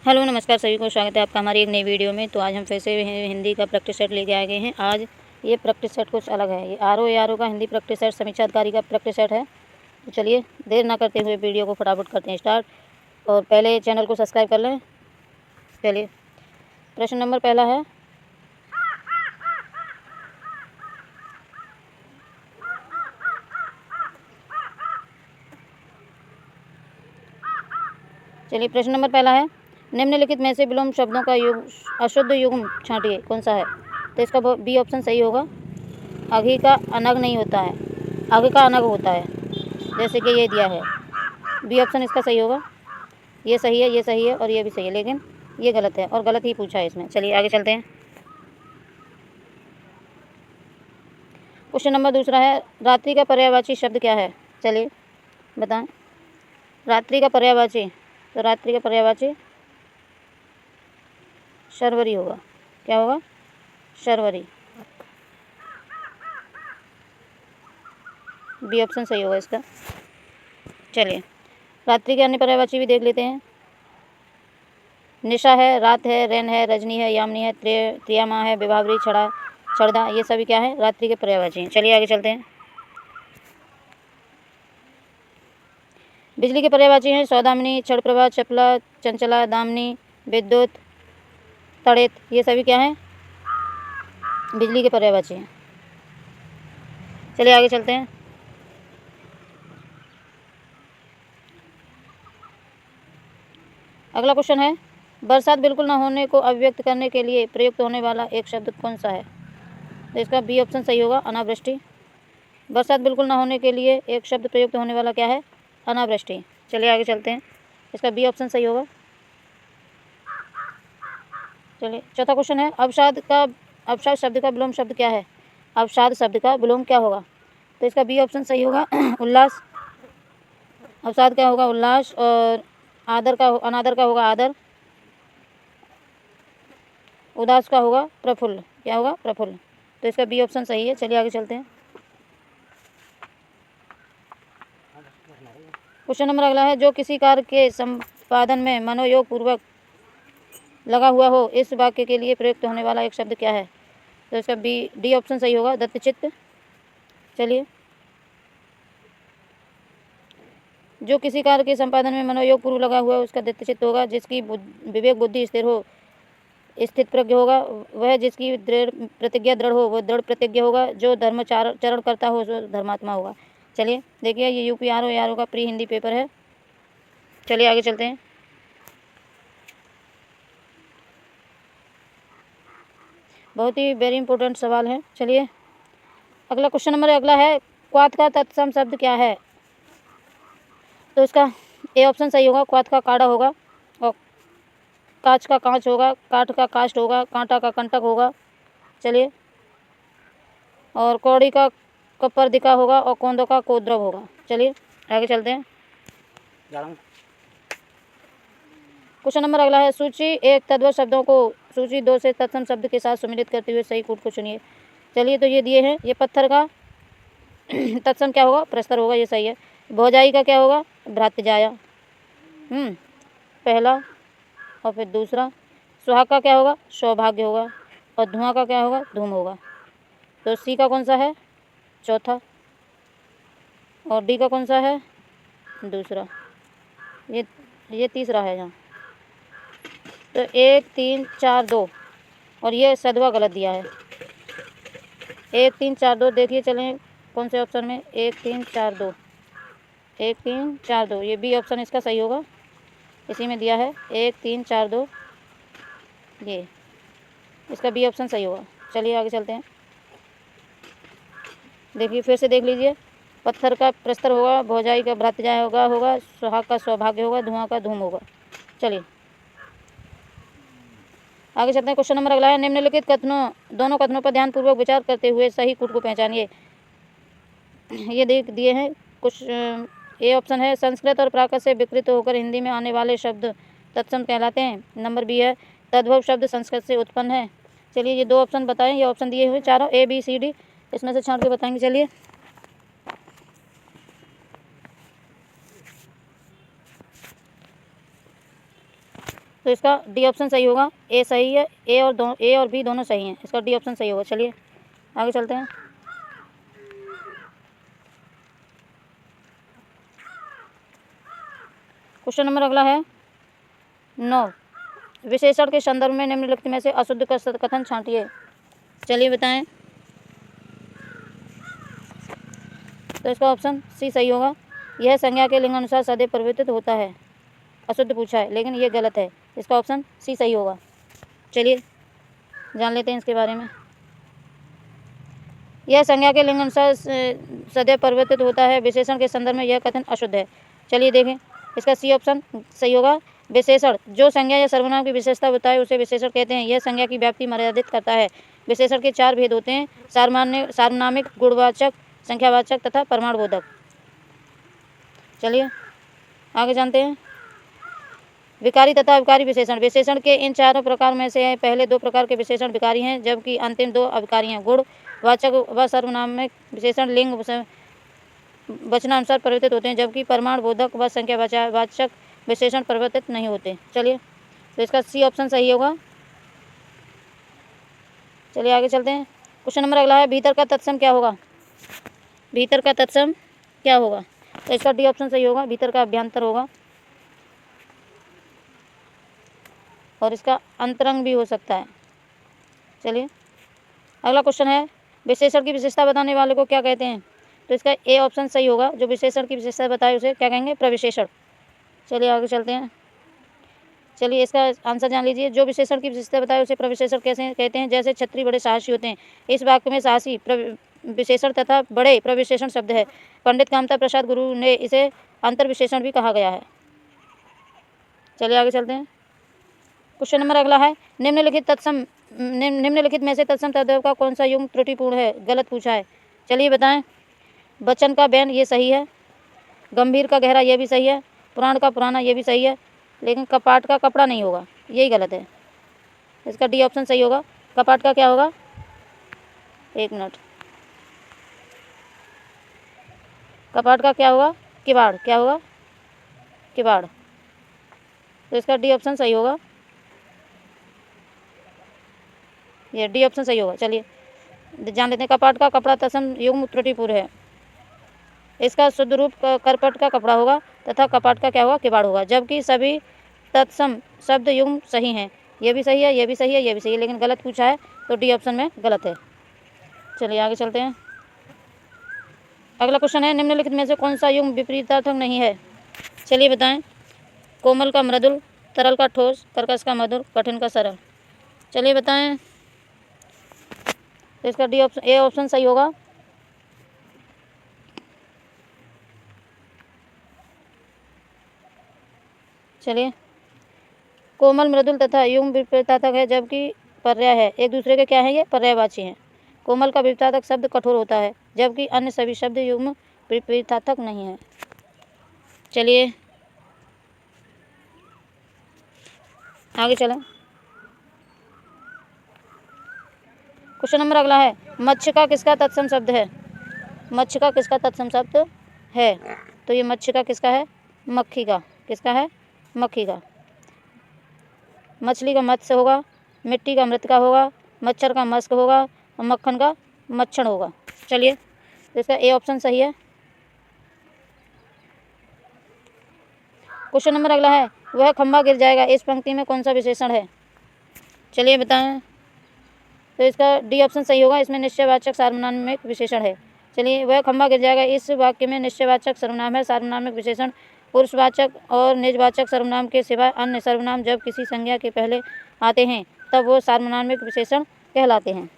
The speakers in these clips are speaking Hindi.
हेलो नमस्कार सभी को, स्वागत है आपका हमारी एक नई वीडियो में। तो आज हम फिर से हिंदी का प्रैक्टिस सेट लेके आ गए हैं। आज ये प्रैक्टिस सेट कुछ अलग है। ये आर ओ का हिंदी प्रैक्टिस सेट समीक्षा अधिकारी का प्रैक्टिस सेट है। तो चलिए देर ना करते हुए वीडियो को फटाफट करते हैं स्टार्ट। और पहले चैनल को सब्सक्राइब कर लें। चलिए, प्रश्न नंबर पहला है, निम्नलिखित में से विलोम शब्दों का अशुद्ध युग्म छांटिए, कौन सा है? तो इसका बी ऑप्शन सही होगा। अघी का अनग नहीं होता है, अघ का अनग होता है, जैसे कि ये दिया है। बी ऑप्शन इसका सही होगा। ये सही है, ये सही है और ये भी सही है, लेकिन ये गलत है और गलत ही पूछा है इसमें। चलिए आगे चलते हैं। क्वेश्चन नंबर दूसरा है, रात्रि का पर्यायवाची शब्द क्या है? चलिए बताएं। रात्रि का पर्यायवाची, तो रात्रि का पर्यायवाची शर्वरी होगा। क्या होगा? शर्वरी। बी ऑप्शन सही होगा इसका। चलिए रात्रि के अन्य पर्यायवाची भी देख लेते हैं। निशा है, रात है, रैन है, रजनी है, यामिनी है, त्रियामा है, विभावरी, छड़ा, ये सभी क्या है? रात्रि के पर्यायवाची हैं। चलिए आगे चलते हैं। बिजली के पर्यायवाची हैं सौदामिनी, क्षणप्रभा, चपला, चंचला, दामिनी, विद्युत, तड़ित, ये सभी क्या हैं? बिजली के पर्यायवाची हैं। चलिए आगे चलते हैं। अगला क्वेश्चन है, बरसात बिल्कुल न होने को अभिव्यक्त करने के लिए प्रयुक्त होने वाला एक शब्द कौन सा है? तो इसका बी ऑप्शन सही होगा, अनावृष्टि। बरसात बिल्कुल न होने के लिए एक शब्द प्रयुक्त होने वाला क्या है? अनावृष्टि। चलिए आगे चलते हैं। इसका बी ऑप्शन सही होगा। चलिए चौथा क्वेश्चन है, अवसाद शब्द का विलोम शब्द क्या है? अवसाद शब्द का विलोम क्या होगा? तो इसका बी ऑप्शन सही होगा, उल्लास। अवसाद क्या होगा? उल्लास। और अनादर का होगा आदर। उदास का होगा प्रफुल्ल। क्या होगा? प्रफुल्ल। तो इसका बी ऑप्शन सही है। चलिए आगे चलते हैं। क्वेश्चन नंबर अगला है, जो किसी कार्य के संपादन में मनोयोग पूर्वक लगा हुआ हो, इस वाक्य के लिए प्रयुक्त होने वाला एक शब्द क्या है? तो इसका डी ऑप्शन सही होगा, दत्तचित्त। चलिए, जो किसी कार्य के संपादन में मनोयोग पूर्व लगा हुआ है उसका दत्तचित्त होगा। जिसकी विवेक बुद्धि स्थिर हो, स्थित प्रज्ञ होगा वह, जिसकी प्रतिज्ञा दृढ़ हो वह दृढ़ प्रतिज्ञ होगा, जो धर्मचरण करता हो वह धर्मात्मा होगा। चलिए देखिए, ये यूपी आर ओ का प्री हिंदी पेपर है। चलिए आगे चलते हैं। बहुत ही वेरी इंपॉर्टेंट सवाल है। चलिए अगला क्वेश्चन नंबर अगला है, क्वाथ का तत्सम शब्द क्या है? तो इसका ए ऑप्शन सही होगा, क्वाथ का काड़ा होगा, और कांच का कांच होगा, काठ का काष्ट होगा, कांटा का कंटक होगा। चलिए, और कौड़ी का कपर्दिका होगा, और कोंदो का कोद्रव होगा। चलिए आगे चलते हैं। क्वेश्चन नंबर अगला है, सूची एक तद्भव शब्दों को सूची 2 से तत्सम शब्द के साथ सम्मिलित करते हुए सही कूट को चुनिए। चलिए, तो ये दिए हैं, ये पत्थर का तत्सम क्या होगा? प्रस्तर होगा, ये सही है। भौजाई का क्या होगा? भ्रातृजाया, पहला। और फिर दूसरा, सुहाग का क्या होगा? सौभाग्य होगा। और धुआं का क्या होगा? धूम होगा। तो सी का कौन सा है? चौथा। और डी का कौन सा है? दूसरा। ये तीसरा है यहाँ। तो 1 3 4 2, और ये सदवा गलत दिया है। 1 3 4 2 देखिए, चलें कौन से ऑप्शन में? 1 3 4 2, 1 3 4 2, ये बी ऑप्शन इसका सही होगा। इसी में दिया है 1 3 4 2, ये इसका बी ऑप्शन सही होगा। चलिए आगे चलते हैं। देखिए फिर से देख लीजिए, पत्थर का प्रस्तर होगा, भौजाई का भ्रातृजाय होगा, सुहाग का सौभाग्य होगा, धुआं का धूम होगा। चलिए आगे चलते हैं। क्वेश्चन नंबर अगला है, निम्नलिखित दोनों कथनों पर ध्यानपूर्वक विचार करते हुए सही कूट को पहचानिए। ये देख दिए हैं कुछ। ए ऑप्शन है, संस्कृत और प्राकृत से विकृत होकर हिंदी में आने वाले शब्द तत्सम कहलाते हैं। नंबर बी है, तद्भव शब्द संस्कृत से उत्पन्न है। चलिए ये 2 ऑप्शन बताएं। ये ऑप्शन दिए हुए चारों ए बी सी डी, इसमें से छांट के बताएंगे। चलिए तो इसका डी ऑप्शन सही होगा। ए सही है, ए और बी दोनों सही हैं, इसका डी ऑप्शन सही होगा। चलिए आगे चलते हैं। क्वेश्चन नंबर अगला है 9। विशेषण के संदर्भ में निम्नलिखित में से अशुद्ध का कथन छांटिए। चलिए बताएं। तो इसका ऑप्शन सी सही होगा। यह संज्ञा के लिंग अनुसार सदैव परिवर्तित होता है। अशुद्ध पूछा है लेकिन ये गलत है, इसका ऑप्शन सी सही होगा। चलिए जान लेते हैं इसके बारे में। यह संज्ञा के लिंग अनुसार सदैव परिवर्तित होता है, विशेषण के संदर्भ में यह कथन अशुद्ध है। चलिए देखें, इसका सी ऑप्शन सही होगा। विशेषण जो संज्ञा या सर्वनाम की विशेषता बताए उसे विशेषण कहते हैं। यह संज्ञा की व्याप्ति मर्यादित करता है। विशेषण के 4 भेद होते हैं: सार्वनामिक, गुणवाचक, संख्यावाचक तथा प्रमाणबोधक। चलिए आगे जानते हैं। विकारी तथा अविकारी विशेषण। विशेषण के इन 4 प्रकार में से पहले 2 प्रकार के विशेषण विकारी हैं, जबकि अंतिम 2 अविकारी हैं। गुणवाचक व सर्वनामिक विशेषण लिंग वचनानुसार परिवर्तित होते हैं, जबकि प्रमाणबोधक व संख्यावाचक विशेषण परिवर्तित नहीं होते। चलिए तो इसका सी ऑप्शन सही होगा। चलिए आगे चलते हैं। क्वेश्चन नंबर अगला है, भीतर का तत्सम क्या होगा? भीतर का तत्सम क्या होगा? तो इसका डी ऑप्शन सही होगा। भीतर का अभ्यंतर होगा और इसका अंतरंग भी हो सकता है। चलिए अगला क्वेश्चन है, विशेषण की विशेषता बताने वाले को क्या कहते हैं? तो इसका ए ऑप्शन सही होगा। जो विशेषण की विशेषता बताए उसे क्या कहेंगे? प्रविशेषण। चलिए आगे चलते हैं। चलिए इसका आंसर जान लीजिए। जो विशेषण की विशेषता बताए उसे प्रविशेषण कैसे कहते हैं? जैसे क्षत्रिय बड़े साहसी होते हैं। इस वाक्य में साहसी विशेषण तथा बड़े प्रविशेषण शब्द है। पंडित कामता प्रसाद गुरु ने इसे अंतर्विशेषण भी कहा गया है। चलिए आगे चलते हैं। क्वेश्चन नंबर अगला है, निम्नलिखित में से तत्सम तद्भव का कौन सा युग्म त्रुटिपूर्ण है? गलत पूछा है। चलिए बताएं। बचन का बैन ये सही है, गंभीर का गहरा ये भी सही है, पुराण का पुराना ये भी सही है, लेकिन कपाट का कपड़ा नहीं होगा, यही गलत है। इसका डी ऑप्शन सही होगा। कपाट का क्या होगा? एक मिनट। कपाट का क्या होगा? किवाड़। क्या होगा? किवाड़। तो इसका डी ऑप्शन सही होगा। ये डी ऑप्शन सही होगा। चलिए जान लेते हैं। कपाट का कपड़ा तत्सम युग्म त्रुटिपूर्ण है। इसका शुद्ध रूप करपट का कपड़ा होगा तथा कपाट का क्या होगा? किवाड़ होगा। जबकि सभी तत्सम शब्द युग्म सही हैं। ये भी सही है, ये भी सही है, ये भी सही है, लेकिन गलत पूछा है तो डी ऑप्शन में गलत है। चलिए आगे चलते हैं। अगला क्वेश्चन है, निम्नलिखित में से कौन सा युग्म विपरीतार्थक नहीं है? चलिए बताएं। कोमल का मृदुल, तरल का ठोस, कर्कश का मधुर, कठिन का सरल। चलिए बताएं। तो इसका डी ऑप्शन ए ऑप्शन सही होगा। चलिए, कोमल, मृदुल तथा युग्म विपरीतार्थक है, जबकि पर्याय है। एक दूसरे के क्या है? ये पर्यायवाची हैं। कोमल का विपरीतार्थक शब्द कठोर होता है, जबकि अन्य सभी शब्द युग्म विपरीतार्थक नहीं है। चलिए आगे चलें। क्वेश्चन नंबर अगला है, मत्स्य का किसका तत्सम शब्द है? मत्स्य का किसका तत्सम शब्द है? तो ये मत्स्य का किसका है? मक्खी का। किसका है? मक्खी का। मछली का मत्स्य होगा, मिट्टी का मृत का होगा, मच्छर का मस्क होगा और मक्खन का मच्छर होगा। चलिए तो इसका ए ऑप्शन सही है। क्वेश्चन नंबर अगला है, वह खंभा गिर जाएगा, इस पंक्ति में कौन सा विशेषण है? चलिए बताएं। तो इसका डी ऑप्शन सही होगा। इसमें निश्चयवाचक सार्वनामिक विशेषण है। चलिए, वह खंभा गिर जाएगा इस वाक्य में निश्चयवाचक सर्वनाम है। सार्वनामिक विशेषण पुरुषवाचक और निजवाचक सर्वनाम के सिवाय अन्य सर्वनाम जब किसी संज्ञा के पहले आते हैं तब वो सार्वनामिक विशेषण कहलाते हैं।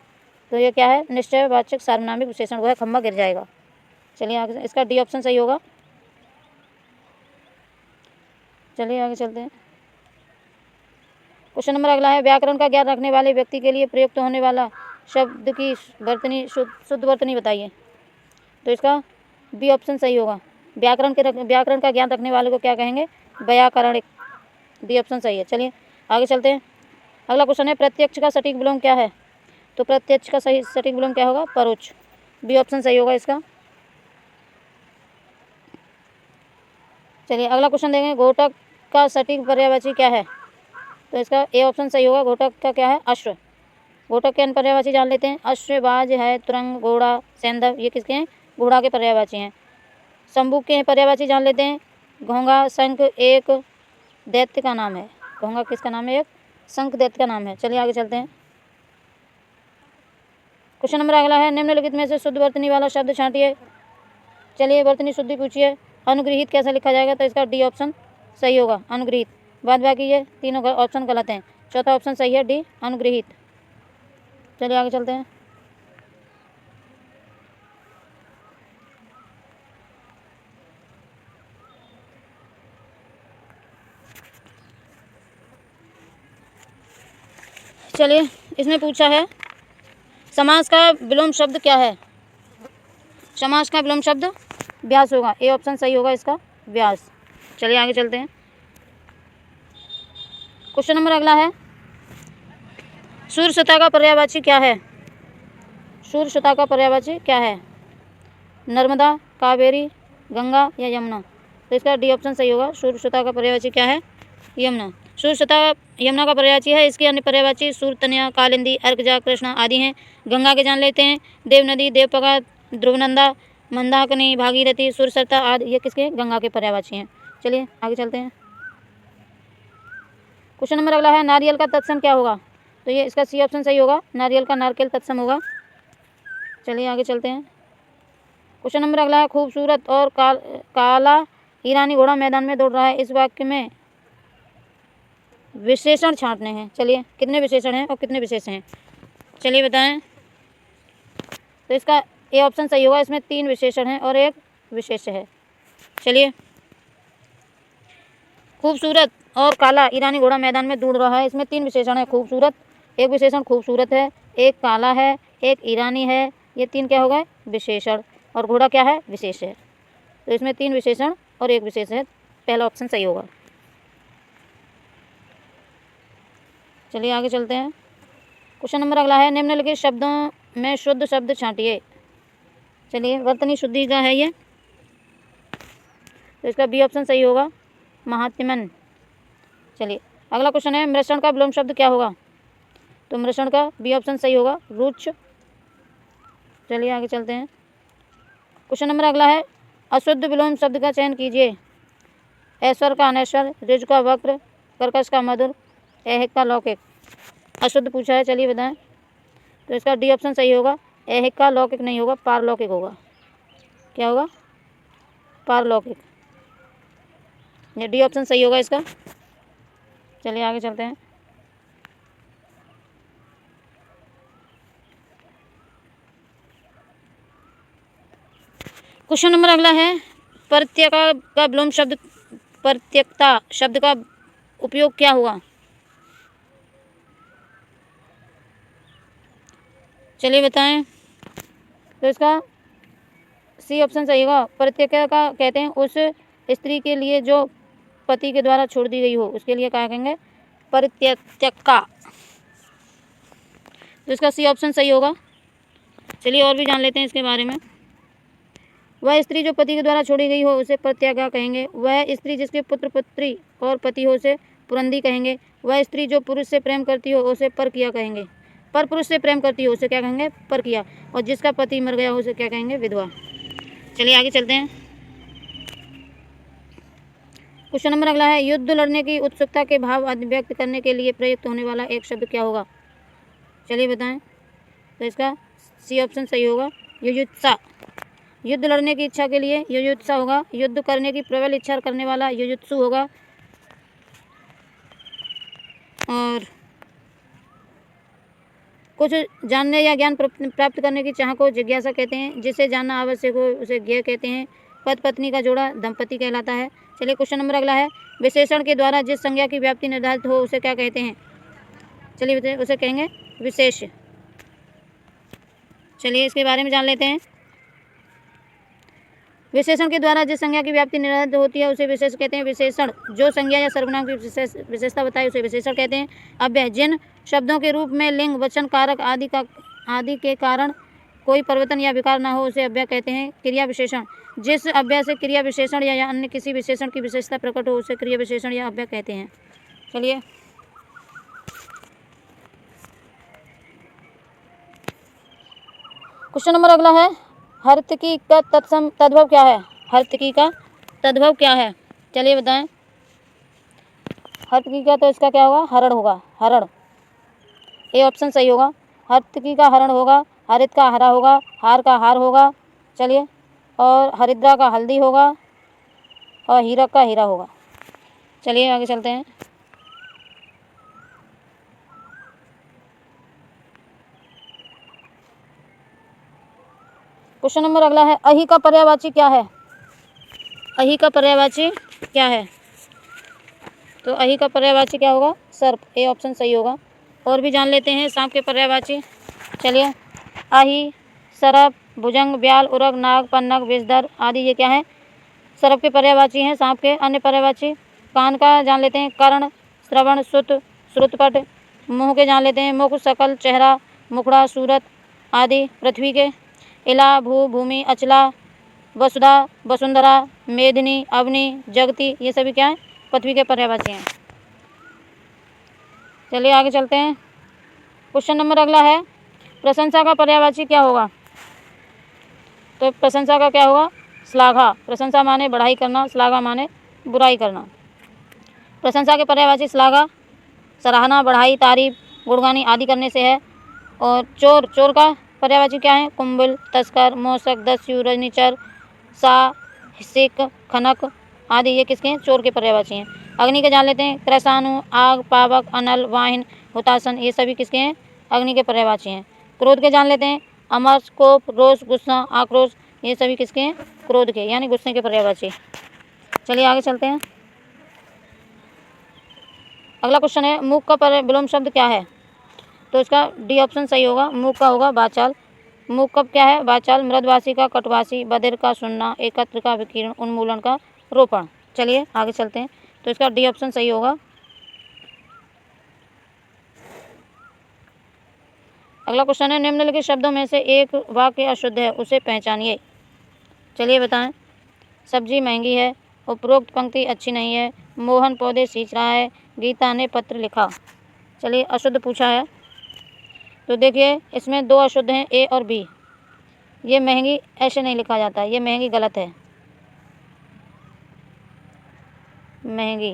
तो ये क्या है? निश्चयवाचक सार्वनामिक विशेषण। वह खंभा गिर जाएगा। चलिए आगे, इसका डी ऑप्शन सही होगा। चलिए आगे चलते हैं। क्वेश्चन नंबर अगला है, व्याकरण का ज्ञान रखने वाले व्यक्ति के लिए प्रयुक्त होने वाला शब्द की शुद्ध वर्तनी बताइए। तो इसका बी ऑप्शन सही होगा। व्याकरण का ज्ञान रखने वाले को क्या कहेंगे? व्याकरणिक। डी ऑप्शन सही है। चलिए आगे चलते हैं। अगला क्वेश्चन है, प्रत्यक्ष का सटीक विलोम क्या है? तो प्रत्यक्ष का सटीक विलोम क्या होगा? परोक्ष। बी ऑप्शन सही होगा इसका। चलिए अगला क्वेश्चन देखेंगे, घोटक का सटीक पर्यायवाची क्या है? तो इसका ए ऑप्शन सही होगा। घोटक का क्या है? अश्व। घोटक के अन्य पर्यायवाची जान लेते हैं। अश्व, बाज है, तुरंग, घोड़ा, सैंधव, ये किसके हैं? घोड़ा के पर्यायवाची हैं। शंभू के पर्यायवाची जान लेते हैं। घोंघा, शंख, एक दैत्य का नाम है। घोंघा किसका नाम है? एक शंख दैत्य का नाम है। चलिए आगे चलते हैं। क्वेश्चन नंबर अगला है, निम्नलिखित में से शुद्ध वर्तनी वाला शब्द छांटिए। चलिए वर्तनी शुद्धि पूछिए। अनुग्रहित कैसा लिखा जाएगा? तो इसका डी ऑप्शन सही होगा, अनुग्रहित। बाद बाकी ये तीनों ऑप्शन गलत हैं। चौथा ऑप्शन सही है, डी अनुग्रहित। चलिए आगे चलते हैं। चलिए इसमें पूछा है समास का विलोम शब्द क्या है? समास का विलोम शब्द व्यास होगा। ए ऑप्शन सही होगा इसका, व्यास। चलिए आगे चलते हैं। क्वेश्चन नंबर अगला है, शूरसता का पर्यायवाची क्या है? शूरसता का पर्यायवाची क्या है? नर्मदा, कावेरी, गंगा या यमुना? तो इसका डी ऑप्शन सही होगा। शूरसता का पर्यायवाची क्या है? यमुना। शूरसता यमुना का पर्यायवाची है। इसकी अन्य पर्यायवाची सूरतनया, कालिंदी, अर्कजा, कृष्णा आदि हैं। गंगा के जान लेते हैं। देव नदी, देवपगा, ध्रुवनंदा, मंदाकिनी, भागीरथी, सुरसता आदि, ये किसके? गंगा के पर्यायवाची हैं। चलिए आगे चलते हैं। क्वेश्चन नंबर अगला है, नारियल का तत्सम क्या होगा? तो ये इसका सी ऑप्शन सही होगा, नारियल का नारकेल तत्सम होगा। चलिए आगे चलते हैं। क्वेश्चन नंबर अगला है, खूबसूरत और काला ईरानी घोड़ा मैदान में दौड़ रहा है। इस वाक्य में विशेषण छांटने हैं। चलिए कितने विशेषण हैं और कितने विशेष हैं? चलिए बताएं। तो इसका ए ऑप्शन सही होगा। इसमें 3 विशेषण हैं और 1 विशेष है। चलिए, खूबसूरत और काला ईरानी घोड़ा मैदान में दौड़ रहा है। इसमें 3 विशेषण है। खूबसूरत, एक विशेषण खूबसूरत है, एक काला है, एक ईरानी है। ये 3 क्या हो गए? विशेषण। और घोड़ा क्या है? विशेष है। तो इसमें 3 विशेषण और 1 विशेष है। पहला ऑप्शन सही होगा। चलिए आगे चलते हैं। क्वेश्चन नंबर अगला है, निम्नलिखित शब्दों में शुद्ध शब्द छांटिए। चलिए वर्तनी शुद्धि का है ये, तो इसका बी ऑप्शन सही होगा, महात्मन। चलिए अगला क्वेश्चन है, मृषण का विलोम शब्द क्या होगा? तो मृषण का बी ऑप्शन सही होगा, रुच। चलिए आगे चलते हैं। क्वेश्चन नंबर अगला है, अशुद्ध विलोम शब्द का चयन कीजिए। ऐश्वर का अनैश्वर, ऋज का वक्र, कर्कश का मधुर, ऐहिक का लौकिक। अशुद्ध पूछा है, चलिए बताएं। तो इसका डी ऑप्शन सही होगा, ऐहिक का लौकिक नहीं होगा, पारलौकिक होगा। क्या होगा? पारलौकिक। ये डी ऑप्शन सही होगा इसका। चलिए आगे चलते हैं। क्वेश्चन नंबर अगला है, प्रत्यका का विलोम शब्द, प्रत्यक्ता शब्द का उपयोग क्या होगा? चलिए बताएं। तो इसका सी ऑप्शन सही होगा, प्रत्यक्ता का कहते हैं उस स्त्री के लिए जो पति के द्वारा छोड़ दी गई हो, उसके लिए क्या कहेंगे? परित्यक्ता। तो इसका सी ऑप्शन सही होगा। चलिए और भी जान लेते हैं इसके बारे में। वह स्त्री जो पति के द्वारा छोड़ी गई हो उसे परित्यागा कहेंगे। वह स्त्री जिसके पुत्र पुत्री और पति हो उसे पुरंदी कहेंगे। वह स्त्री जो पुरुष से प्रेम करती हो उसे परकिया कहेंगे। पर पुरुष से प्रेम करती हो उसे क्या कहेंगे? परकिया। और जिसका पति मर गया हो उसे क्या कहेंगे? विधवा। चलिए आगे चलते हैं। क्वेश्चन नंबर अगला है, युद्ध लड़ने की उत्सुकता के भाव अभिव्यक्त करने के लिए प्रयुक्त होने वाला एक शब्द क्या होगा? चलिए बताएं। तो इसका सी ऑप्शन सही होगा, युयुत्सा। युद्ध लड़ने की इच्छा के लिए युयुत्सा होगा। युद्ध करने की प्रबल इच्छा करने वाला युयुत्सु होगा। और कुछ जानने या ज्ञान प्राप्त करने की चाह को जिज्ञासा कहते हैं। जिसे जानना आवश्यक हो उसे ज्ञेय कहते हैं। पति पत्नी का जोड़ा दंपति कहलाता है। चलिए क्वेश्चन नंबर अगला है, विशेषण के द्वारा जिस संज्ञा की व्याप्ति निर्धारित हो उसे क्या कहते हैं? चलिए बताइए, उसे कहेंगे विशेष। चलिए इसके बारे में जान लेते हैं। विशेषण के द्वारा जिस संज्ञा की व्याप्ति निर्धारित होती है उसे विशेष कहते हैं। विशेषण जो संज्ञा या सर्वनाम की विशेषता बताए उसे विशेषण कहते हैं। अव्यय जिन शब्दों के रूप में लिंग, वचन, कारक आदि के कारण कोई परिवर्तन या विकार न हो उसे अव्यय कहते हैं। क्रिया विशेषण जिस अव्यय से क्रिया विशेषण या अन्य किसी विशेषण की विशेषता प्रकट हो उसे क्रिया विशेषण या अव्यय कहते हैं। चलिए क्वेश्चन नंबर अगला है, हर्तकी का तद्भव क्या है? हर्तकी का तद्भव क्या है? चलिए बताएं। हर्तकी का तो इसका क्या होगा? हरण होगा, हरण। ए ऑप्शन सही होगा। हर्तकी का हरण होगा, हरित का हरा होगा, हार का हार होगा। चलिए, और हरिद्रा का हल्दी होगा, और हीरक का हीरा होगा। चलिए आगे चलते हैं। क्वेश्चन नंबर अगला है, अहि का पर्यायवाची क्या है? अहि का पर्यायवाची क्या है? तो अहि का पर्यायवाची क्या होगा? सर्प। ए ऑप्शन सही होगा। और भी जान लेते हैं सांप के पर्यायवाची। चलिए, अहि, सर्प, भुजंग, ब्याल, उरग, नाग, पन्नग, विषधर आदि ये क्या है? सर्प के पर्यायवाची हैं। सांप के अन्य पर्यायवाची, कान का जान लेते हैं, कर्ण, श्रवण, श्रुत, श्रुतपट। मुँह के जान लेते हैं, मुख, शकल, चेहरा, मुखड़ा, सूरत आदि। पृथ्वी के, इला, भू, भूमि, अचला, वसुधा, वसुंधरा, मेदिनी, अवनी, जगती, ये सभी क्या है? पृथ्वी के पर्यायवाची हैं। चलिए आगे चलते हैं। क्वेश्चन नंबर अगला है, प्रशंसा का पर्यायवाची क्या होगा? तो प्रशंसा का क्या होगा? श्लाघा। प्रशंसा माने बढ़ाई करना, श्लाघा माने बुराई करना। प्रशंसा के पर्यायवाची श्लाघा, सराहना, बढ़ाई, तारीफ, गुणगानी आदि करने से है। और चोर, चोर का पर्यायवाची क्या है? कुंभल, तस्कर, मोसक, दस्यु, रजनीचर, साहसिक, खनक आदि ये किसके हैं? चोर के पर्यायवाची हैं। अग्नि के जान लेते हैं, क्रसानु, आग, पावक, अनल, वाहिन, हुतासन, ये सभी किसके हैं? अग्नि के पर्यायवाची हैं। क्रोध के जान लेते हैं, अमर्ष, कोप, रोष, गुस्सा, आक्रोश, ये सभी किसके हैं? क्रोध के यानी गुस्से के पर्यायवाची। चलिए आगे चलते हैं। अगला क्वेश्चन है, मूक का विलोम शब्द क्या है? तो इसका डी ऑप्शन सही होगा। मूक का होगा वाचाल। मूक कब क्या है? वाचाल। मृदवासी का कटवासी, बधिर का सुनना, एकत्र का विकीर्ण, उन्मूलन का रोपण। चलिए आगे चलते हैं। तो इसका डी ऑप्शन सही होगा। अगला क्वेश्चन है, निम्नलिखित शब्दों में से एक वाक्य अशुद्ध है, उसे पहचानिए। चलिए बताएं। सब्जी महंगी है, उपरोक्त पंक्ति अच्छी नहीं है, मोहन पौधे सींच रहा है, गीता ने पत्र लिखा। चलिए, अशुद्ध पूछा है तो देखिए इसमें दो अशुद्ध हैं, ए और बी। ये महंगी ऐसे नहीं लिखा जाता, ये महंगी गलत है। महंगी,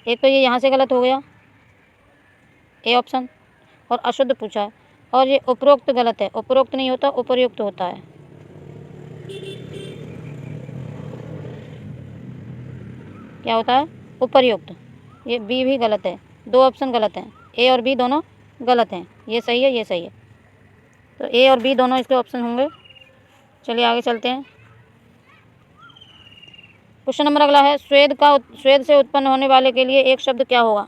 एक तो ये यहाँ से गलत हो गया, ए ऑप्शन, और अशुद्ध पूछा है। और ये उपरोक्त गलत है, उपरोक्त नहीं होता, उपर्युक्त होता है। क्या होता है? उपर्युक्त। ये बी भी गलत है, दो ऑप्शन गलत हैं, ए और बी दोनों गलत हैं। ये सही है, ये सही है, तो ए और बी दोनों इसके ऑप्शन होंगे। चलिए आगे चलते हैं। क्वेश्चन नंबर अगला है, स्वेद से उत्पन्न होने वाले के लिए एक शब्द क्या होगा?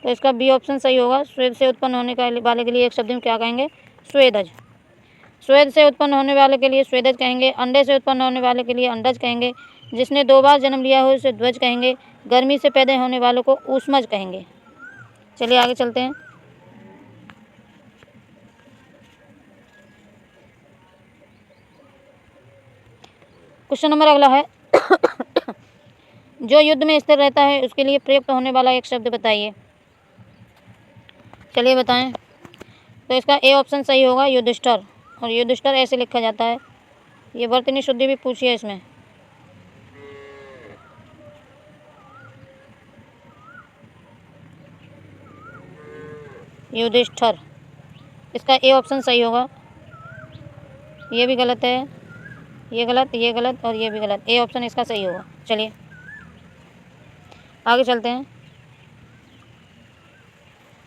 तो इसका बी ऑप्शन सही होगा। स्वेद से उत्पन्न होने वाले के लिए एक शब्द में क्या कहेंगे? स्वेदज। स्वेद से उत्पन्न होने वाले के लिए स्वेदज कहेंगे। अंडे से उत्पन्न होने वाले के लिए अंडज कहेंगे। जिसने 2 बार जन्म लिया हो उसे ध्वज कहेंगे। गर्मी से पैदा होने वालों को ऊष्मज कहेंगे। चलिए आगे चलते हैं। क्वेश्चन नंबर अगला है, जो युद्ध में स्थिर रहता है उसके लिए प्रयुक्त होने वाला एक शब्द बताइए। चलिए बताएं। तो इसका ए ऑप्शन सही होगा, युधिष्ठिर। और युधिष्ठिर ऐसे लिखा जाता है। ये वर्तनी शुद्धि भी पूछी है इसमें। युधिष्ठिर, इसका ए ऑप्शन सही होगा। ये भी गलत है, ये गलत, ये गलत और ये भी गलत। ए ऑप्शन इसका सही होगा। चलिए आगे चलते हैं।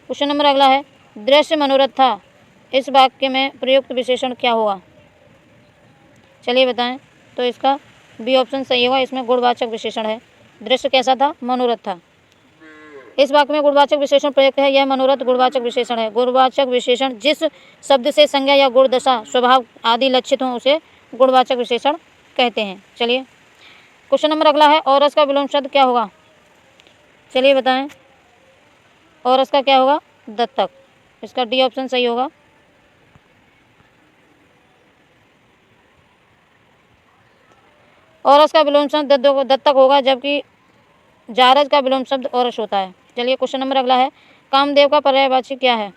क्वेश्चन नंबर अगला है, दृश्य मनोरथ था, इस वाक्य में प्रयुक्त विशेषण क्या होगा? चलिए बताएं। तो इसका बी ऑप्शन सही होगा। इसमें गुणवाचक विशेषण है। दृश्य कैसा था? मनोरथ था। इस वाक्य में गुणवाचक विशेषण प्रयुक्त है, यह मनोरथ गुणवाचक विशेषण है। गुणवाचक विशेषण जिस शब्द से संज्ञा या गुण, दशा, स्वभाव आदि लक्षित हों उसे गुणवाचक विशेषण कहते हैं। चलिए क्वेश्चन नंबर अगला है, औरस का विलोम शब्द क्या होगा? चलिए बताएं। औरस का क्या होगा? दत्तक। इसका डी ऑप्शन सही होगा। औरस का विलोम शब्द दत्तक होगा, जबकि जारज का विलोम शब्द औरस होता है। चलिए क्वेश्चन नंबर अगला है, कामदेव का पर्यायवाची क्या है?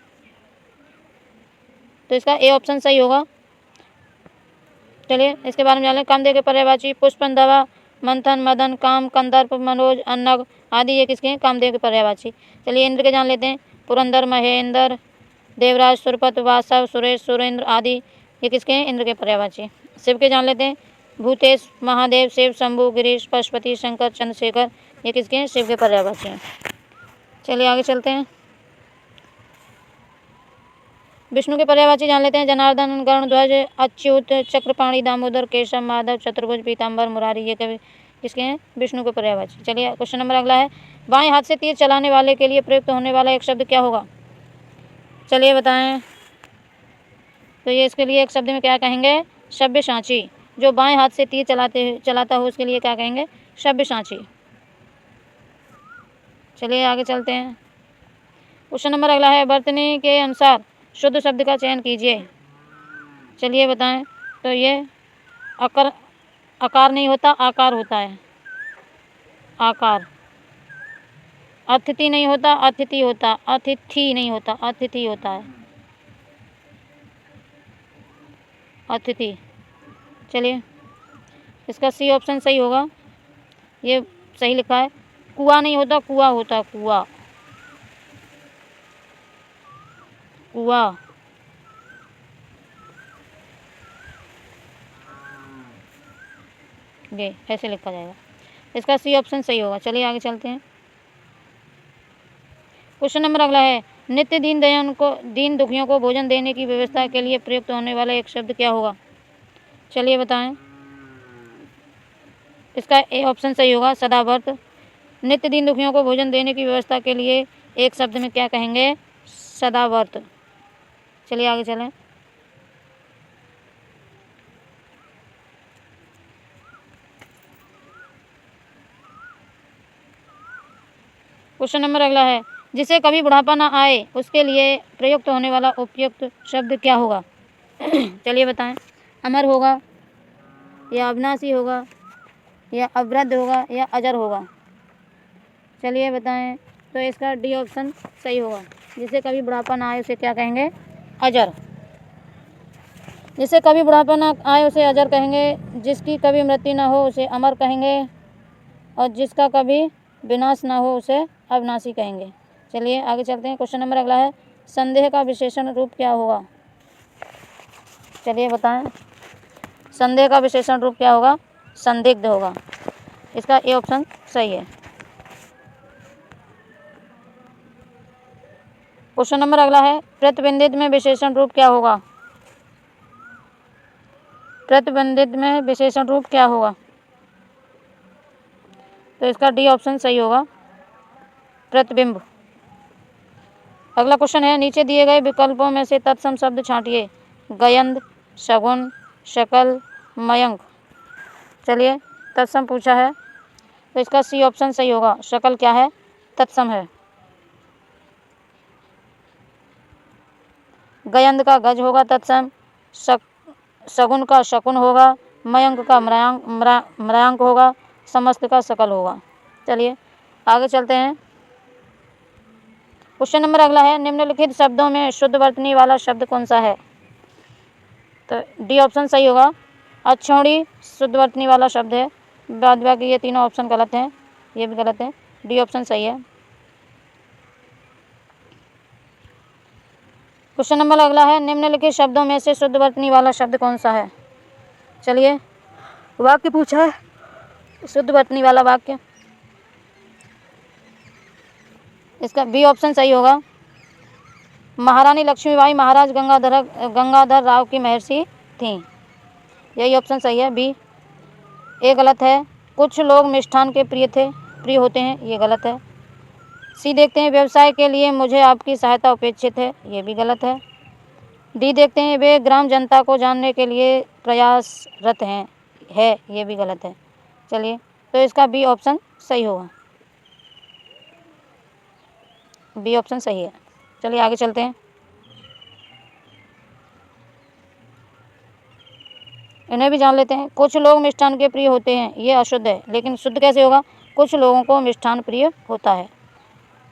तो इसका ए ऑप्शन सही होगा। चलिए इसके बारे में जान लें। कामदेव के पर्यायवाची पुष्पन, दवा, मंथन, मदन, काम, कंदर्प, मनोज, अन्नग आदि ये किसके हैं? कामदेव के पर्यायवाची। चलिए इंद्र के जान लेते हैं। पुरंदर, महेंद्र, देवराज, सुरपत, वासव, सुरेश, सुरेंद्र आदि ये किसके हैं? इंद्र के पर्यायवाची। शिव के जान लेते हैं। भूतेश, महादेव, शिव, शंभु, गिरीश, पशुपति, शंकर, चंद्रशेखर ये किसके हैं? शिव के पर्यायवाची हैं। चलिए आगे चलते हैं। विष्णु के पर्यायवाची जान लेते हैं। जनार्दन, गरुड़ध्वज, अच्युत, चक्रपाणि, दामोदर, केशव, माधव, चतुर्भुज, पीताम्बर, मुरारी ये कभी किसके हैं? विष्णु के पर्यायवाची। चलिए क्वेश्चन नंबर अगला है। बाएं हाथ से तीर चलाने वाले के लिए प्रयुक्त होने वाला एक शब्द क्या होगा? चलिए बताएं। तो ये इसके लिए एक शब्द में क्या कहेंगे? सव्यसाची। जो बाएं हाथ से तीर चलाता हो उसके लिए क्या कहेंगे? सव्यसाची। चलिए आगे चलते हैं। क्वेश्चन नंबर अगला है। वर्तनी के अनुसार शुद्ध शब्द का चयन कीजिए। चलिए बताएं। तो ये आकार नहीं होता, आकार होता है। आकार। अतिथि नहीं होता, अतिथि होता। अतिथि नहीं होता, अतिथि होता है। अतिथि। चलिए इसका सी ऑप्शन सही होगा। ये सही लिखा है। कुआ नहीं होता, कुआ होता। कुआ, कुआ। ये ऐसे लिखा जाएगा। इसका सी ऑप्शन सही होगा। चलिए आगे चलते हैं। क्वेश्चन नंबर अगला है। नित्य दीन दुखियों को भोजन देने की व्यवस्था के लिए प्रयुक्त होने वाला एक शब्द क्या होगा? चलिए बताएं। इसका ए ऑप्शन सही होगा। सदाव्रत। नित्य दीन दुखियों को भोजन देने की व्यवस्था के लिए एक शब्द में क्या कहेंगे? सदाव्रत। चलिए आगे चलें। क्वेश्चन नंबर अगला है। जिसे कभी बुढ़ापा ना आए उसके लिए प्रयुक्त होने वाला उपयुक्त शब्द क्या होगा? चलिए बताएं। अमर होगा, या अविनाशी होगा, या अवृद्ध होगा, या अजर होगा? चलिए बताएं। तो इसका डी ऑप्शन सही होगा। जिसे कभी बुढ़ापा ना आए उसे क्या कहेंगे? अजर। जिसे कभी बुढ़ापा ना आए उसे अजर कहेंगे। जिसकी कभी मृत्यु ना हो उसे अमर कहेंगे। और जिसका कभी विनाश ना हो उसे अविनाशी कहेंगे। चलिए आगे चलते हैं। क्वेश्चन नंबर अगला है। संदेह का विशेषण रूप क्या होगा? चलिए बताएं। संदेह का विशेषण रूप क्या होगा? संदिग्ध होगा। इसका ए ऑप्शन सही है। क्वेश्चन नंबर अगला है। प्रतिबंधित में विशेषण रूप क्या होगा? प्रतिबंधित में विशेषण रूप क्या होगा? तो इसका डी ऑप्शन सही होगा। प्रतिबिंब। अगला क्वेश्चन है। नीचे दिए गए विकल्पों में से तत्सम शब्द छांटिए। गयंद, शगुन, शकल, मयंक। चलिए तत्सम पूछा है तो इसका सी ऑप्शन सही होगा। शकल क्या है? तत्सम है। गयंद का गज होगा तत्सम। शगुन का शकुन होगा। मयंक का मृयांक होगा। समस्त का सकल होगा। चलिए आगे चलते हैं। क्वेश्चन नंबर अगला है। निम्नलिखित शब्दों में शुद्ध वर्तनी वाला शब्द कौन सा है? तो डी ऑप्शन सही होगा। अक्षौणी शुद्ध वर्तनी वाला शब्द है। बाद बाकी ये तीनों ऑप्शन गलत हैं। ये भी गलत है। डी ऑप्शन सही है। क्वेश्चन नंबर अगला है। निम्नलिखित शब्दों में से शुद्ध वर्तनी वाला शब्द कौन सा है? चलिए वाक्य पूछा है। शुद्ध वर्तनी वाला वाक्य। इसका बी ऑप्शन सही होगा। महारानी लक्ष्मीबाई महाराज गंगाधर राव की महर्षि थीं। यही ऑप्शन सही है, बी। ए गलत है। कुछ लोग मिष्ठान के प्रिय होते हैं। ये गलत है। सी देखते हैं। व्यवसाय के लिए मुझे आपकी सहायता अपेक्षित है। ये भी गलत है। डी देखते हैं। वे ग्राम जनता को जानने के लिए प्रयासरत हैं। ये भी गलत है। चलिए तो इसका बी ऑप्शन सही होगा। बी ऑप्शन सही है। चलिए आगे चलते हैं। इन्हें भी जान लेते हैं। कुछ लोग मिष्ठान के प्रिय होते हैं। ये अशुद्ध है, लेकिन शुद्ध कैसे होगा? कुछ लोगों को मिष्ठान प्रिय होता है।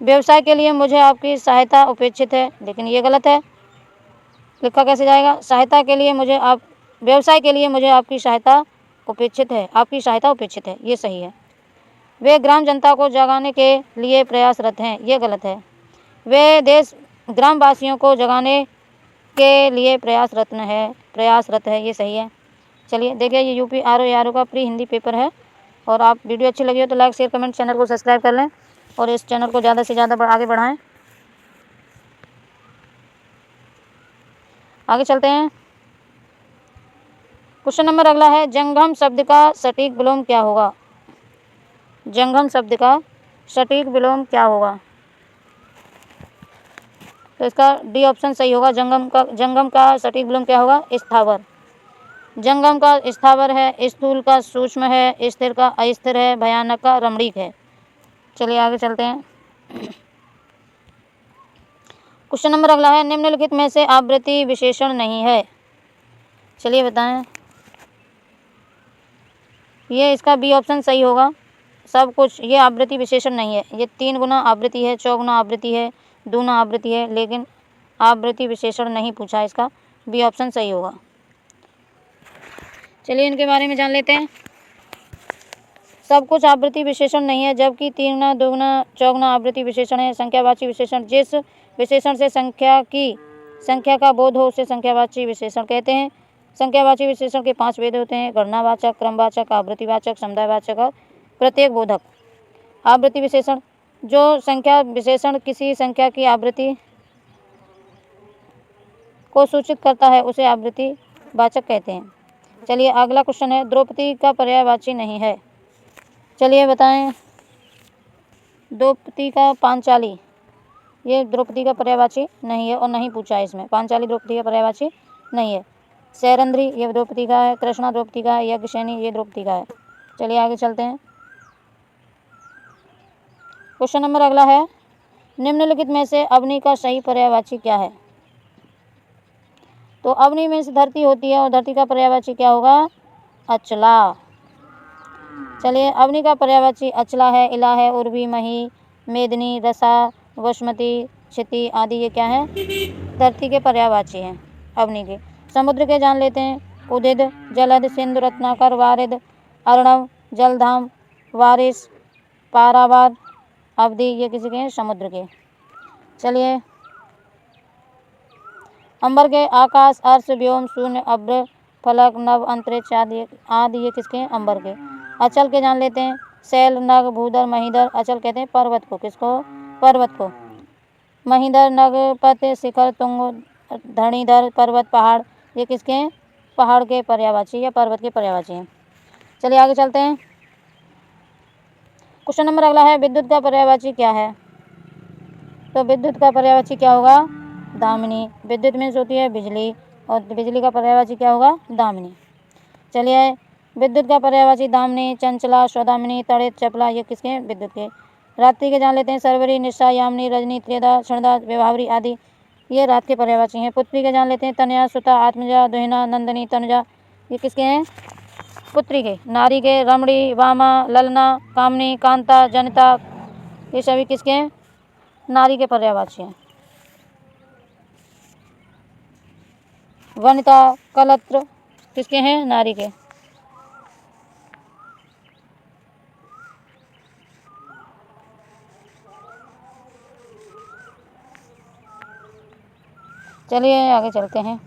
व्यवसाय के लिए मुझे आपकी सहायता अपेक्षित है, लेकिन ये गलत है। लिखा कैसे जाएगा? सहायता के लिए मुझे आप व्यवसाय के लिए मुझे आपकी सहायता अपेक्षित है, आपकी सहायता अपेक्षित है, ये सही है। वे ग्राम जनता को जगाने के लिए प्रयासरत हैं, ये गलत है। वे देश ग्रामवासियों को जगाने के लिए प्रयासरत है, ये सही है। चलिए देखिए, ये यूपी आरओ का प्री हिंदी पेपर है। और आप वीडियो अच्छी लगी हो तो लाइक शेयर कमेंट, चैनल को सब्सक्राइब कर लें और इस चैनल को ज़्यादा से ज़्यादा आगे बढ़ाएं। आगे चलते हैं। क्वेश्चन नंबर अगला है, जंगम शब्द का सटीक विलोम क्या होगा? जंगम शब्द का सटीक विलोम क्या होगा? तो इसका डी ऑप्शन सही होगा। जंगम का सटीक विलोम क्या होगा? स्थावर। जंगम का स्थावर है, स्थूल का सूक्ष्म है, स्थिर का अस्थिर है, भयानक का रमणीक है। चलिए आगे चलते हैं। क्वेश्चन नंबर अगला है, निम्नलिखित में से आवृत्ति विशेषण नहीं है। चलिए बताएं। ये इसका बी ऑप्शन सही होगा। सब कुछ ये आवृत्ति विशेषण नहीं है। ये 3 गुना आवृत्ति है, 4 गुना आवृत्ति है, दूना आवृत्ति है, लेकिन आवृत्ति विशेषण नहीं पूछा। इसका बी ऑप्शन सही होगा। चलिए इनके बारे में जान लेते हैं। सब कुछ आवृत्ति विशेषण नहीं है, जबकि 3 गुना, 2 गुना, 4 गुना आवृत्ति विशेषण है। संख्यावाची विशेषण, जिस विशेषण से संख्या का बोध हो उसे संख्यावाची विशेषण कहते हैं। संख्यावाची विशेषण के 5 भेद होते हैं: गणनावाचक, क्रमवाचक, आवृत्तिवाचक, समुदायवाचक और प्रत्येक बोधक। आवृत्ति विशेषण, जो संख्या विशेषण किसी संख्या की आवृत्ति को सूचित करता है उसे आवृत्तिवाचक कहते हैं। चलिए अगला क्वेश्चन है, द्रौपदी का पर्यायवाची नहीं है। चलिए बताएं। द्रौपदी का पांचाली, ये द्रौपदी का पर्यायवाची नहीं है और नहीं पूछा है इसमें। पांचाली द्रौपदी का पर्यायवाची नहीं है। सैरंध्री ये द्रौपदी का है, कृष्णा द्रौपदी का है, यज्ञसेनी ये द्रौपदी का है। चलिए आगे चलते हैं। क्वेश्चन नंबर अगला है, निम्नलिखित में से अवनी का सही पर्यायवाची क्या है? तो अवनी में से धरती होती है और धरती का पर्यायवाची क्या होगा? अचला। चलिए अवनी का पर्यायवाची अचला है, इला है, उर्वी, मही, मेदिनी, रसा, वसुमती, क्षिति आदि ये क्या है? धरती के पर्यायवाची हैं अवनी के। समुद्र के जान लेते हैं। उदित, जलद, सिंधु, रत्नाकर, वारिद, अर्णव, जलधाम, वारिस, पारावार, अवधि ये किसी के हैं? समुद्र के। चलिए अंबर के आकाश, अर्श, व्योम, शून्य, अभ्र, फलक, नभ, अंतरिक्ष आदि ये किसके हैं? अंबर के। अचल के जान लेते हैं। शैल, नग, भूधर, महीधर। अचल कहते हैं पर्वत को। किसको? पर्वत को। महीधर, नग, पत, शिखर, तुंग, धरणीधर, पर्वत, पहाड़ ये किसके हैं? पहाड़ के पर्यायवाची या पर्वत के पर्यायवाची हैं। चलिए आगे चलते हैं। क्वेश्चन नंबर अगला है, विद्युत का पर्यायवाची क्या है? तो विद्युत का पर्यायवाची क्या होगा? दामिनी। विद्युत मीन्स होती है बिजली और बिजली का पर्यायवाची क्या होगा? दामिनी। चलिए विद्युत का पर्यायवाची दामिनी, चंचला, स्वदामिनी, तड़ित, चपला ये किसके हैं? विद्युत के। रात्रि के जान लेते हैं। सर्वरी, निशा, यामिनी, रजनी, त्रेधा, क्षणदा, व्यवहारी आदि ये रात के पर्यायवाची हैं। पुत्री के जान लेते हैं। तनया, सुता, आत्मजा, दुहिना, नंदिनी, तनुजा ये किसके हैं? पुत्री के। नारी के रमणी, वामा, ललना, कामनी, कांता, जनिता ये सभी किसके हैं? नारी के पर्यायवाची हैं। वनिता, कलत्र किसके हैं? नारी के। चलिए आगे चलते हैं।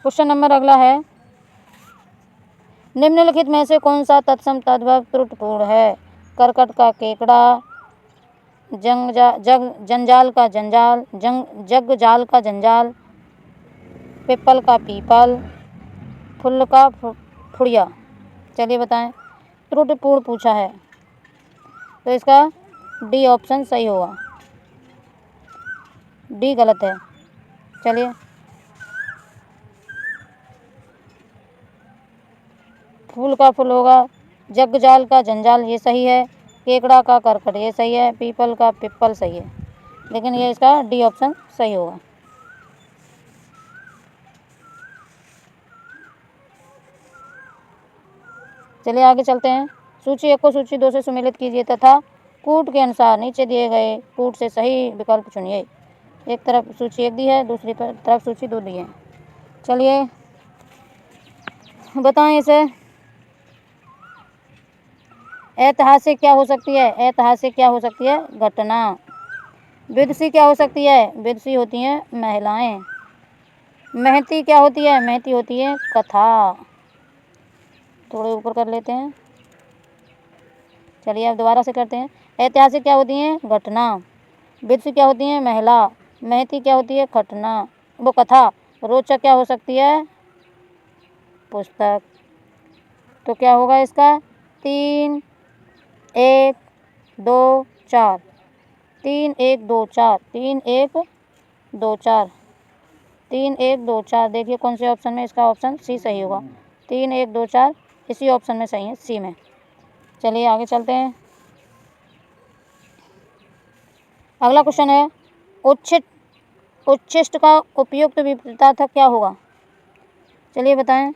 क्वेश्चन नंबर अगला है, निम्नलिखित में से कौन सा तत्सम तद्भव त्रुटिपूर्ण है? करकट का केकड़ा, जंजाल का जंजाल, जगजाल का जंजाल, पिपल का पीपल, फुल का फुड़िया। चलिए बताएं। त्रुटिपूर्ण पूछा है तो इसका डी ऑप्शन सही होगा। डी गलत है। चलिए फूल का फूल होगा, जगजाल का जंजाल ये सही है, केकड़ा का करकट ये सही है, पीपल का पिपल सही है, लेकिन ये इसका डी ऑप्शन सही होगा। चलिए आगे चलते हैं। सूची 1 को सूची 2 से सुमेलित कीजिए तथा कूट के अनुसार नीचे दिए गए कूट से सही विकल्प चुनिए। एक तरफ सूची 1 दी है, दूसरी तरफ सूची 2 दी है। चलिए बताएं इसे। ऐतिहासिक क्या हो सकती है? ऐतिहासिक क्या हो सकती है? घटना। विदुषी क्या हो सकती है? विदुषी होती हैं महिलाएं। महती क्या होती है? महती होती है कथा। थोड़े ऊपर कर लेते हैं। चलिए अब दोबारा से करते हैं। ऐतिहासिक क्या होती हैं? घटना। विदुषी क्या होती हैं? महिला। महती क्या होती है? घटना, वो कथा। रोचक क्या हो सकती है? पुस्तक। तो क्या होगा इसका? 3 1 2 4। 3 1 2 4। 3 1 2 4। 3 1 2 4। देखिए कौन से ऑप्शन में? इसका ऑप्शन सी सही होगा। 3 1 2 4 इसी ऑप्शन में सही है, सी में। चलिए आगे चलते हैं। अगला क्वेश्चन है, उच्छिष्ट का उपयुक्त विपरीतार्थ क्या होगा? चलिए बताएं।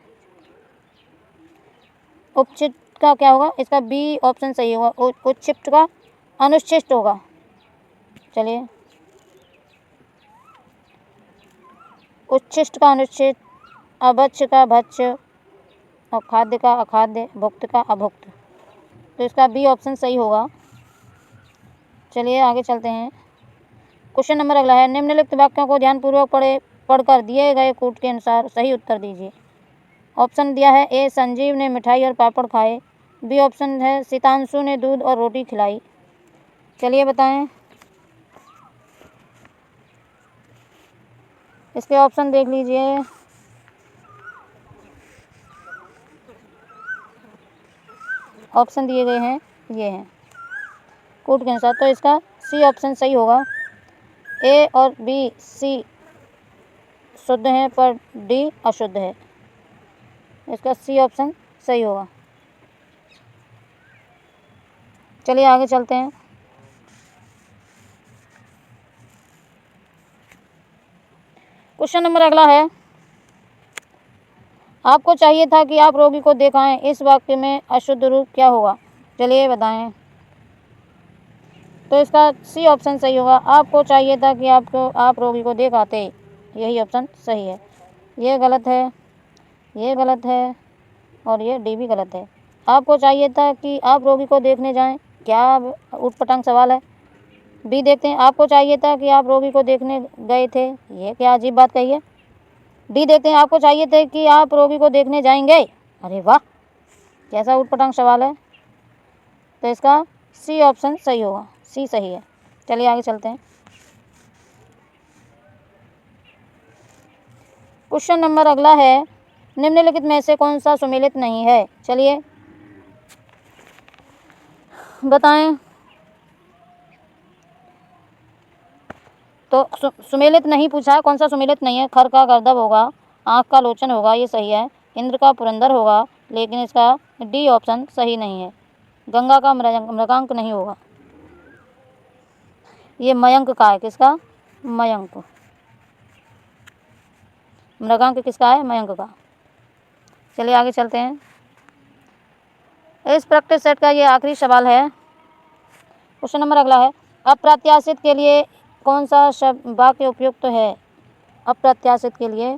उपचित का क्या होगा? इसका बी ऑप्शन सही होगा। उच्छिष्ट का अनुच्छिष्ट होगा। चलिए, उच्छिष्ट का अनुच्छिष्ट, अभक्ष्य का भक्ष्य, और खाद्य का अखाद्य, भुक्त का अभुक्त। तो इसका बी ऑप्शन सही होगा। चलिए आगे चलते हैं। क्वेश्चन नंबर अगला है, निम्नलिखित वाक्यों को ध्यानपूर्वक पढ़कर दिए गए कूट के अनुसार सही उत्तर दीजिए। ऑप्शन दिया है ए, संजीव ने मिठाई और पापड़ खाए। बी ऑप्शन है, सीतांशु ने दूध और रोटी खिलाई। चलिए बताएं। इसके ऑप्शन देख लीजिए। ऑप्शन दिए गए हैं, ये हैं कूट के अनुसार। तो इसका सी ऑप्शन सही होगा। ए और बी, सी शुद्ध है पर डी अशुद्ध है। इसका सी ऑप्शन सही होगा। चलिए आगे चलते हैं। क्वेश्चन नंबर अगला है, आपको चाहिए था कि आप रोगी को दिखाएं, इस वाक्य में अशुद्ध रूप क्या होगा? चलिए बताएं। तो इसका सी ऑप्शन सही होगा। आपको चाहिए था कि आप रोगी को दिखाते, यही ऑप्शन सही है। ये गलत है, ये गलत है, और ये डी भी गलत है। आपको चाहिए था कि आप रोगी को देखने जाएं, क्या ऊटपटांग सवाल है। बी देखते हैं, आपको चाहिए था कि आप रोगी को देखने गए थे, ये क्या अजीब बात कही है। डी देखते हैं, आपको चाहिए थे कि आप रोगी को देखने जाएंगे। अरे वाह, कैसा ऊटपटांग सवाल है। तो इसका सी ऑप्शन सही होगा, सी सही है। चलिए आगे चलते हैं। क्वेश्चन नंबर अगला है, निम्नलिखित में से कौन सा सुमेलित नहीं है? चलिए बताएं। तो सुमेलित नहीं पूछा है, कौन सा सुमेलित नहीं है? खर का गर्दभ होगा, आँख का लोचन होगा, ये सही है। इंद्र का पुरंदर होगा, लेकिन इसका डी ऑप्शन सही नहीं है। गंगा का मृगांक नहीं होगा। ये मयंक का है, किसका? मयंक। मृगांक किसका है? मयंक का। चलिए आगे चलते हैं। इस प्रैक्टिस सेट का ये आखिरी सवाल है। क्वेश्चन नंबर अगला है, अप्रत्याशित के लिए कौन सा शब्द वाक्य उपयुक्त है? अप्रत्याशित के लिए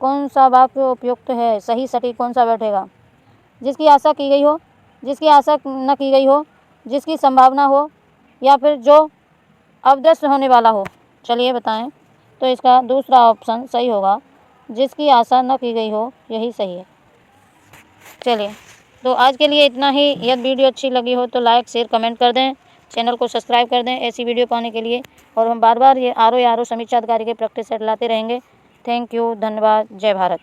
कौन सा वाक्य उपयुक्त है? सही सटीक कौन सा बैठेगा? जिसकी आशा की गई हो, जिसकी आशा न की गई हो, जिसकी संभावना हो, या फिर जो अवदृश्य होने वाला हो। चलिए बताएं। तो इसका दूसरा ऑप्शन सही होगा, जिसकी आशा न की गई हो, यही सही है। चलिए, तो आज के लिए इतना ही। यदि वीडियो अच्छी लगी हो तो लाइक शेयर कमेंट कर दें, चैनल को सब्सक्राइब कर दें ऐसी वीडियो पाने के लिए। और हम बार बार ये आर ओ समीक्षा अधिकारी के प्रैक्टिस सेट लाते रहेंगे। थैंक यू, धन्यवाद, जय भारत।